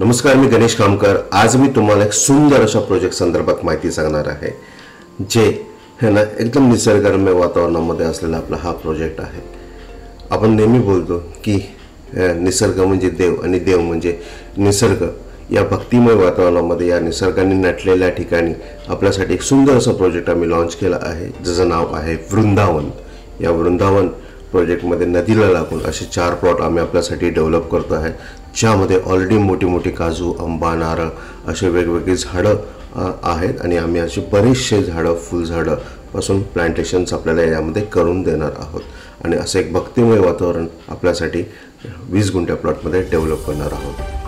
नमस्कार, मी गणेश कामकर। आज मी तुम्हाला एक सुंदर अशा प्रोजेक्ट संदर्भात माहिती सांगणार आहे, जे है ना एकदम निसर्गरम्य वातावरणामध्ये असलेला आपला हा प्रोजेक्ट आहे। आपण नेहमी बोलतो की निसर्ग म्हणजे देव आणि देव म्हणजे निसर्ग। या भक्तिमय वातावरणामध्ये या निसर्गाने नटलेल्या ठिकाणी आपल्यासाठी एक सुंदर असा प्रोजेक्ट आम्ही लॉन्च केला आहे, ज्याचं नाव आहे वृंदावन। या वृंदावन प्रोजेक्टमध्ये नदीला लागून असे 4 प्लॉट आम्ही आपल्यासाठी डेव्हलप करतो आहे, ज्यामध्ये ऑलरेडी मोठी मोठी काजू, आंबा, नारळ असे वेगवेगळी झाडं आहेत आणि आम्ही अशी बरीचशी झाडं, फुलझाडं पासून प्लांटेशन्स आपल्याला यामध्ये करून देणार आहोत आणि असं एक भक्तिमय वातावरण आपल्यासाठी 20 गुंठ्या प्लॉटमध्ये डेव्हलप करणार आहोत।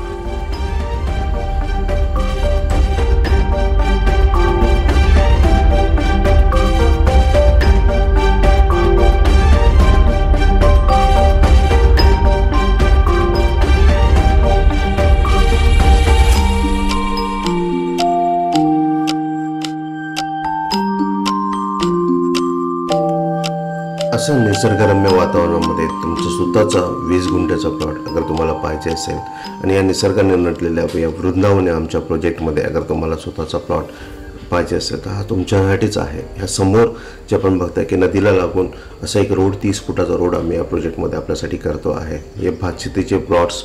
असं निसर्गरम्य वातावरणामध्ये तुमचं स्वतःचा 20 गुंठ्याचा प्लॉट अगर तुम्हाला पाहिजे असेल आणि या निसर्गाने नटलेल्या या वृंदावन आमच्या प्रोजेक्टमध्ये अगर तुम्हाला स्वतःचा प्लॉट पाहिजे असेल तर हा तुमच्यासाठीच आहे। ह्या समोर जे आपण बघताय की नदीला लागून असा एक रोड, 30 फुटाचा रोड आम्ही या प्रोजेक्टमध्ये आपल्यासाठी करतो आहे। हे भातशेतीचे प्लॉट्स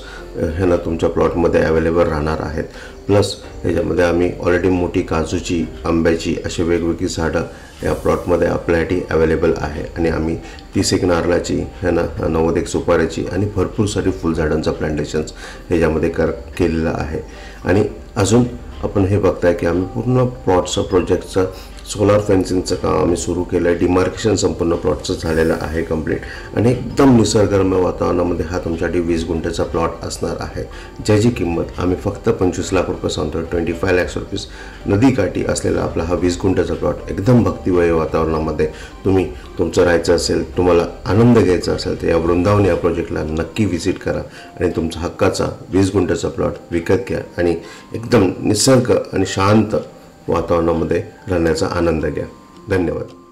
हे ना तुमच्या प्लॉटमध्ये अवेलेबल राहणार आहेत। प्लस याच्यामध्ये आम्ही ऑलरेडी मोठी काजूची, आंब्याची अशी वेगवेगळी झाडं या प्लॉटमध्ये आपल्यासाठी अवेलेबल आहे आणि आम्ही 30 एक नारळाची है ना, 90 एक सुपाऱ्याची आणि भरपूर सारी फुलझाडांचा प्लांटेशन्स ह्याच्यामध्ये केलेलं आहे। आणि अजून आपण हे बघताय की आम्ही पूर्ण प्लॉटचं प्रोजेक्टचं सोलार फेन्सिंगचं काम आम्ही सुरू केलं आहे। डिमार्केशन संपूर्ण प्लॉटचं झालेलं आहे कंप्लीट आणि एकदम निसर्गरम्य वातावरणामध्ये हा तुमच्यासाठी 20 गुंठ्याचा प्लॉट असणार आहे, ज्याची किंमत आम्ही फक्त 25 लाख रुपये सांगतो। 25 लाख रुपीज नदीकाठी असलेला आपला हा 20 गुंठ्याचा प्लॉट एकदम भक्तिमय वातावरणामध्ये तुम्ही तुमचं राहायचं असेल, तुम्हाला आनंद घ्यायचा असेल तर या वृंदावन या प्रोजेक्टला नक्की व्हिजिट करा आणि तुमचा हक्काचा 20 गुंठ्याचा प्लॉट विकत घ्या आणि एकदम निसर्ग आणि शांत वातावरणामध्ये राहण्याचा आनंद घ्या। धन्यवाद।